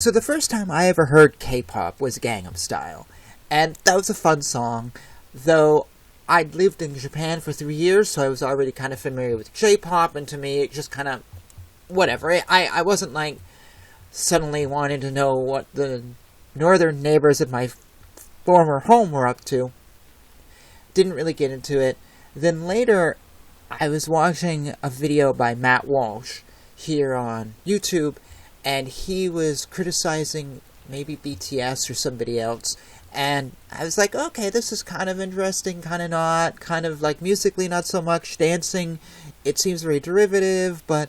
So the first time I ever heard K-pop was Gangnam Style, and that was a fun song, though I'd lived in Japan for 3 years, so I was already kind of familiar with J-pop, and to me it just kind of, whatever. I wasn't like suddenly wanting to know what the northern neighbors of my former home were up to. Didn't really get into it. Then later, I was watching a video by Matt Walsh here on YouTube, and he was criticizing maybe BTS or somebody else, and I was like, okay, this is kind of interesting, kind of not, kind of like musically not so much, dancing, it seems very derivative, but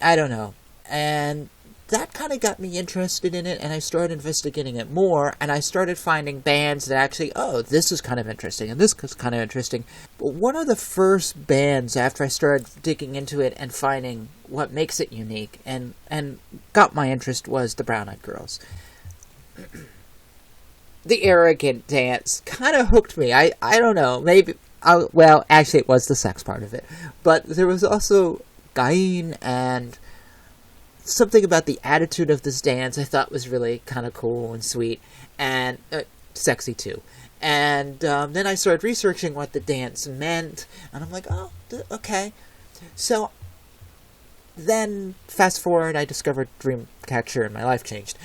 I don't know. And that kind of got me interested in it, and I started investigating it more, and I started finding bands that actually, oh, this is kind of interesting, and this is kind of interesting. But one of the first bands after I started digging into it and finding what makes it unique and got my interest was the Brown Eyed Girls. The arrogant dance kind of hooked me. I don't know, maybe, well, actually it was the sex part of it, but there was also Gain and something about the attitude of this dance I thought was really kind of cool and sweet, and sexy too. And then I started researching what the dance meant, and I'm like, oh, okay. So then, fast forward, I discovered Dreamcatcher, and my life changed.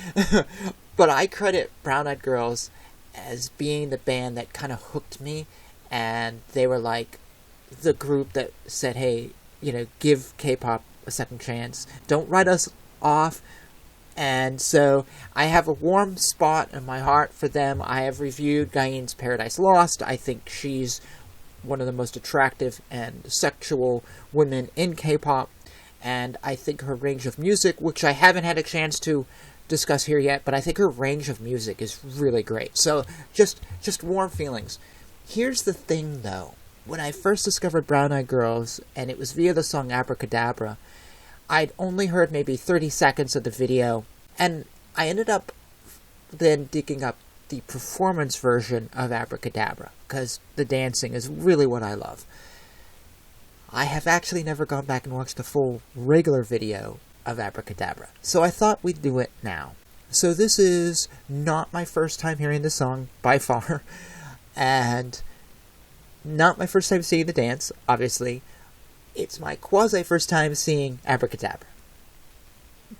But I credit Brown Eyed Girls as being the band that kind of hooked me, and they were like the group that said, hey, you know, give K-pop a second chance. Don't write us off. And so I have a warm spot in my heart for them. I have reviewed Gain's Paradise Lost. I think she's one of the most attractive and sexual women in K-pop. And I think her range of music, which I haven't had a chance to discuss here yet, but I think her range of music is really great. So just warm feelings. Here's the thing, though. When I first discovered Brown Eyed Girls, and it was via the song Abracadabra, I'd only heard maybe 30 seconds of the video, and I ended up then digging up the performance version of Abracadabra, because the dancing is really what I love. I have actually never gone back and watched the full regular video of Abracadabra, so I thought we'd do it now. So this is not my first time hearing the song, by far, and not my first time seeing the dance, obviously. It's my quasi-first time seeing Abracadabra.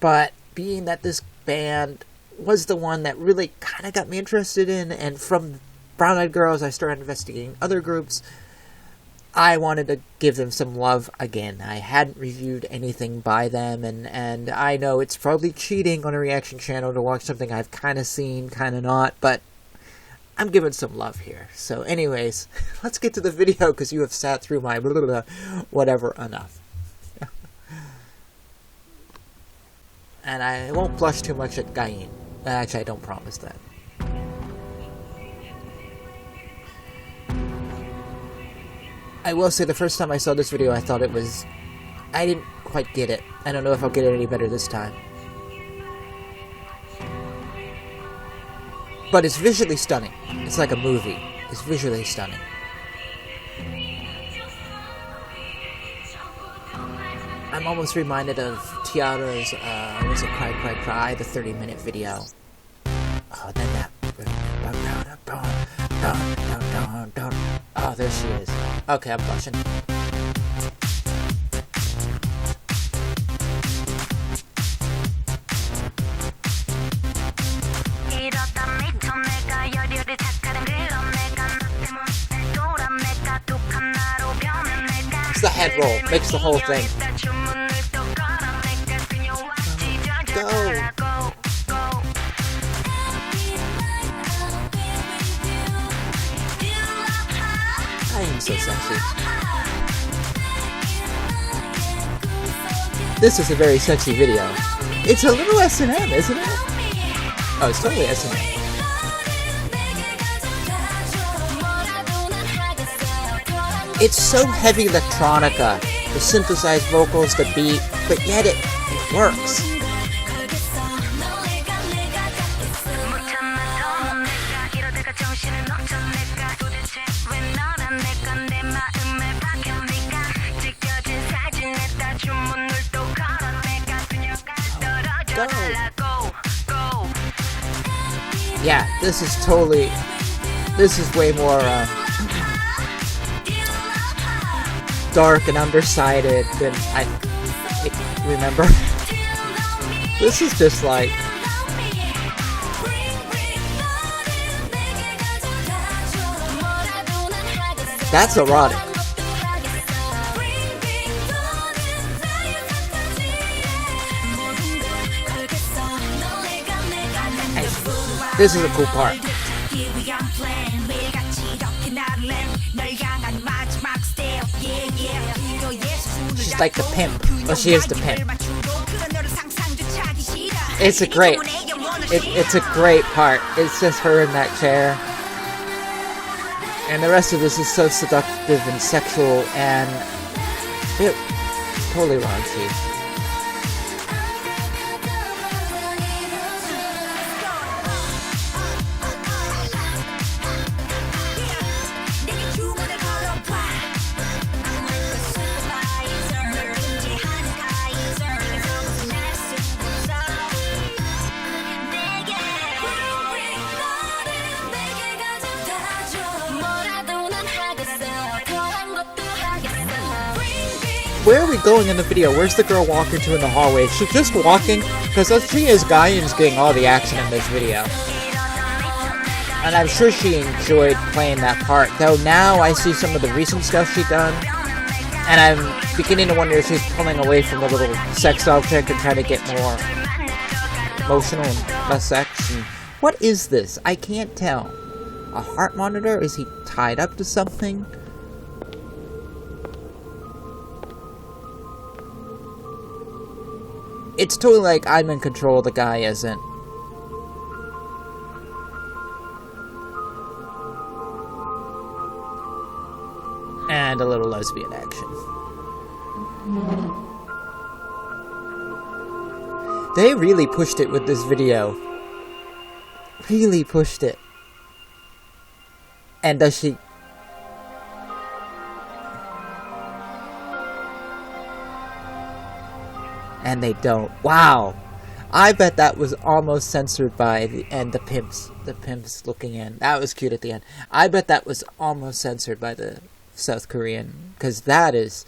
But being that this band was the one that really kind of got me interested in, and from Brown Eyed Girls I started investigating other groups, I wanted to give them some love again. I hadn't reviewed anything by them, and I know it's probably cheating on a reaction channel to watch something I've kind of seen, kind of not, but I'm giving some love here. So anyways, let's get to the video, because you have sat through my blah, blah, blah, whatever enough. And I won't blush too much at Gain. Actually, I don't promise that. I will say the first time I saw this video, I thought it was... I didn't quite get it. I don't know if I'll get it any better this time. But it's visually stunning. It's like a movie. It's visually stunning. I'm almost reminded of Tiara's, was it Cry Cry Cry, the 30-minute video. Oh, then that... Oh, there she is. Okay, I'm blushing. It's the head roll, makes the whole thing. Go! I am so sexy. This is a very sexy video. It's a little S&M, isn't it? Oh, it's totally S&M. It's so heavy electronica, the synthesized vocals, the beat, but yet it works. Go! Yeah, this is totally... This is way more, dark and undersided than I remember. This is just like... That's erotic. This is a cool part. She's like the pimp. Well, she is the pimp. It's a great... It's a great part. It's just her in that chair. And the rest of this is so seductive and sexual and... totally raunchy. Where are we going in the video? Where's the girl walking to in the hallway? Is she just walking? Because she is Gaian's getting all the action in this video. And I'm sure she enjoyed playing that part. Though now I see some of the recent stuff she's done. And I'm beginning to wonder if she's pulling away from the little sex object and trying to get more emotional and less sex. And what is this? I can't tell. A heart monitor? Is he tied up to something? It's totally like I'm in control, the guy isn't. And a little lesbian action. They really pushed it with this video. Really pushed it. And does she... And they don't. Wow. I bet that was almost censored by the end. The pimps looking in. That was cute at the end. I bet that was almost censored by the South Korean. Because that's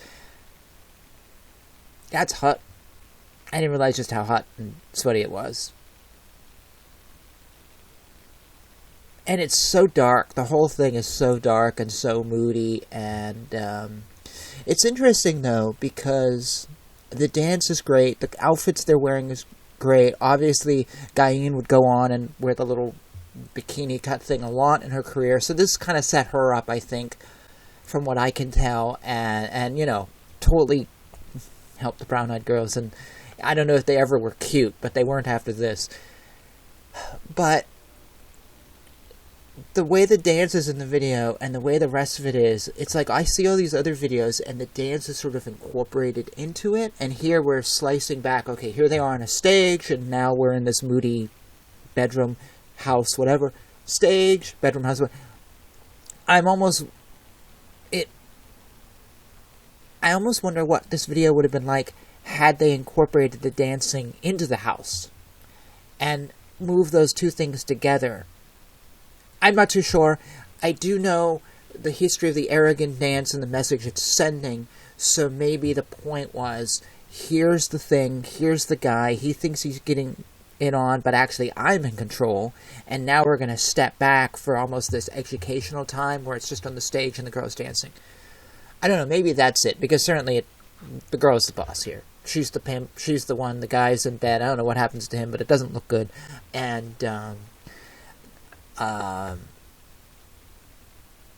hot. I didn't realize just how hot and sweaty it was. And it's so dark. The whole thing is so dark and so moody. And it's interesting, though, because... The dance is great. The outfits they're wearing is great. Obviously, Gaian would go on and wear the little bikini cut thing a lot in her career. So this kind of set her up, I think, from what I can tell. And you know, totally helped the Brown Eyed Girls. And I don't know if they ever were cute, but they weren't after this. But the way the dance is in the video and the way the rest of it is, it's like I see all these other videos and the dance is sort of incorporated into it, and here we're slicing back. Okay, here they are on a stage, and now we're in this moody bedroom, house, whatever. Stage, bedroom, house, whatever. I almost wonder what this video would have been like had they incorporated the dancing into the house and moved those two things together. I'm not too sure. I do know the history of the arrogant dance and the message it's sending, so maybe the point was, here's the thing, here's the guy, he thinks he's getting it on, but actually I'm in control, and now we're going to step back for almost this educational time where it's just on the stage and the girl's dancing. I don't know, maybe that's it, because certainly the girl's the boss here. She's the pimp, she's the one, the guy's in bed, I don't know what happens to him, but it doesn't look good, and,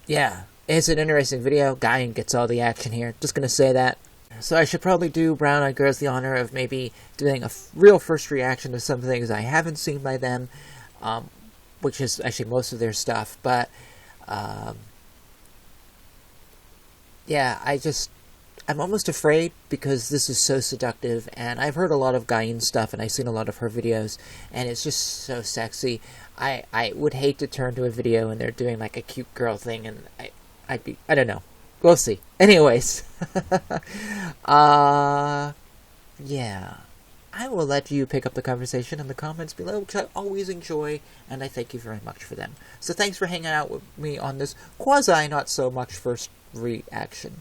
yeah, it's an interesting video. Gaian gets all the action here. Just gonna say that. So I should probably do Brown Eyed Girls the honor of maybe doing a real first reaction to some things I haven't seen by them, which is actually most of their stuff. But, yeah, I'm almost afraid because this is so seductive, and I've heard a lot of Gaian's stuff, and I've seen a lot of her videos, and it's just so sexy. I would hate to turn to a video and they're doing like a cute girl thing, and I don't know. We'll see. Anyways. Yeah. I will let you pick up the conversation in the comments below, which I always enjoy, and I thank you very much for them. So thanks for hanging out with me on this quasi not so much first reaction.